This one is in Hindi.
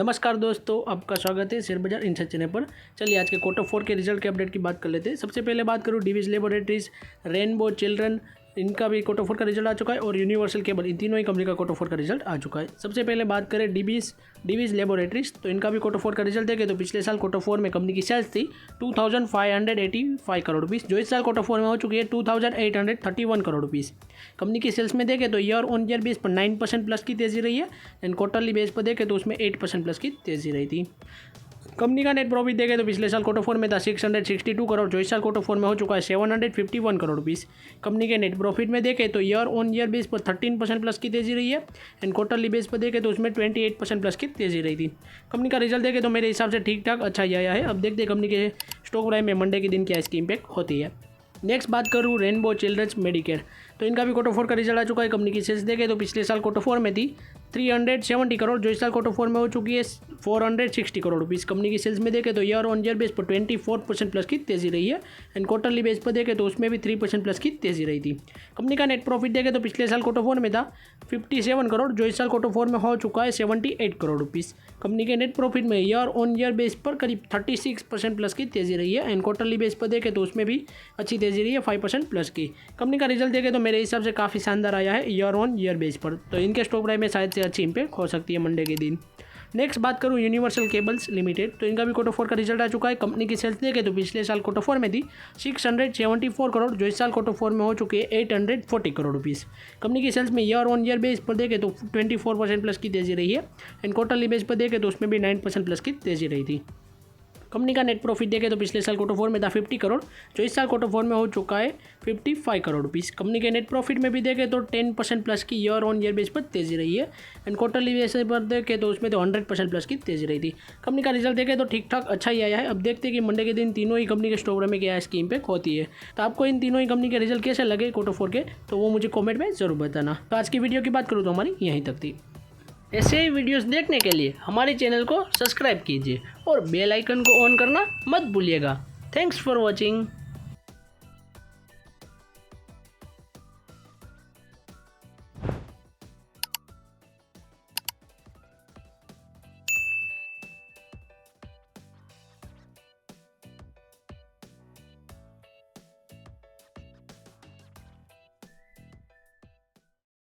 नमस्कार दोस्तों, आपका स्वागत है शेयर बाजार इनसाइट चैनल पर। चलिए आज के Q4 के रिजल्ट के अपडेट की बात कर लेते हैं। सबसे पहले बात करूँ डिवीज लेबोरेटरीज, रेनबो चिल्ड्रन, इनका भी Q4 का रिजल्ट आ चुका है और यूनिवर्सल केबल, इन तीनों ही कंपनी का Q4 का रिजल्ट आ चुका है। सबसे पहले बात करें डिवीज लेबोरेटरीज, तो इनका भी Q4 का रिजल्ट देखें तो पिछले साल Q4 में कंपनी की सेल्स थी 2585 करोड़ रुपीज़, जो इस साल Q4 में हो चुकी है 2831 करोड़ रुपीज़। कंपनी की सेल्स में देखें तो ईयर ऑन ईयर बेस पर 9% प्लस की तेज़ी रही है एंड क्वार्टरली बेस पर देखें तो उसमें 8% प्लस की तेज़ी रही थी। कंपनी का नेट प्रॉफिट देखें तो पिछले साल Q4 में था 662 करोड़, जो इस साल Q4 में हो चुका है 751 करोड़ रुपीज़। कंपनी के नेट प्रॉफिट में देखें तो ईयर ऑन ईयर बेस पर 13% प्लस की तेज़ी रही है एंड क्वार्टरली बेस पर देखें तो उसमें 28% प्लस की तेज़ी रही थी। कंपनी का रिजल्ट देखें तो मेरे हिसाब से ठीक ठाक अच्छा ही आया है। अब देखते हैं कंपनी के स्टॉक प्राइस में मंडे के दिन क्या इसकी इम्पैक्ट होती है। नेक्स्ट बात करूँ रेनबो चिल्ड्रंस मेडिकेयर, तो इनका भी Q4 का रिजल्ट आ चुका है। कंपनी की सेल्स देखें तो पिछले साल Q4 में थी 370 करोड़, जो इस साल Q4 में हो चुकी है 460 करोड़ रुपीज़। कंपनी की सेल्स में देखें तो ईयर ऑन ईयर बेस पर 24% प्लस की तेज़ी रही है एंड क्वार्टरली बेस पर देखें तो उसमें भी 3% प्लस की तेज़ी रही थी। कंपनी का नेट प्रॉफिट देखें तो पिछले साल Q4 में था 57 करोड़, जो इस साल Q4 में हो चुका है 78 करोड़ रुपीज़। कंपनी के नेट प्रॉफिट में ईयर ऑन ईयर बेस पर करीब 36% प्लस की तेज़ी रही है एंड क्वार्टरली बेस पर देखें तो उसमें भी अच्छी तेज़ी रही है 5% प्लस की। कंपनी का रिजल्ट देखें तो मेरे हिसाब से काफ़ी शानदार आया है ईयर ऑन ईयर बेस पर, तो इनके स्टॉक प्राइस में शायद से अच्छी इम्पैक्ट हो सकती है मंडे के दिन। नेक्स्ट बात करूँ यूनिवर्सल केबल्स लिमिटेड, तो इनका भी Q4 का रिजल्ट आ चुका है। कंपनी की सेल्स देखें तो पिछले साल Q4 में थी 674 करोड़, जो इस साल Q4 में हो चुकी है 840 करोड़ रुपीज़। कंपनी की सेल्स में ईयर ऑन ईयर बेस पर देखें तो 24% प्लस की तेज़ी रही है एंड क्वार्टरली बेस पर देखें तो उसमें भी 9% प्लस की तेज़ी रही थी। कंपनी का नेट प्रॉफिट देखें तो पिछले साल Q4 में था 50 करोड़, जो इस साल Q4 में हो चुका है 55 करोड़ रुपीज़। कंपनी के नेट प्रॉफिट में भी देखें तो 10% प्लस की ईयर ऑन ईयर बेस पर तेज़ी रही है एंड क्वार्टरली बेस पर देखें तो उसमें तो 100% प्लस की तेज़ी रही थी। कंपनी का रिजल्ट देखें तो ठीक ठाक अच्छा ही आया है। अब देखते हैं कि मंडे के दिन तीनों ही कंपनी के स्टॉक में क्या इसकी इम्पैक्ट होती है। तो आपको इन तीनों ही कंपनी के रिजल्ट कैसे लगे Q4 के, तो वो मुझे कॉमेंट में ज़रूर बताना। तो आज की वीडियो की बात करूँ तो हमारी यहीं तक थी। ऐसे ही वीडियोस देखने के लिए हमारे चैनल को सब्सक्राइब कीजिए और बेल आइकन को ऑन करना मत भूलिएगा। Thanks for watching.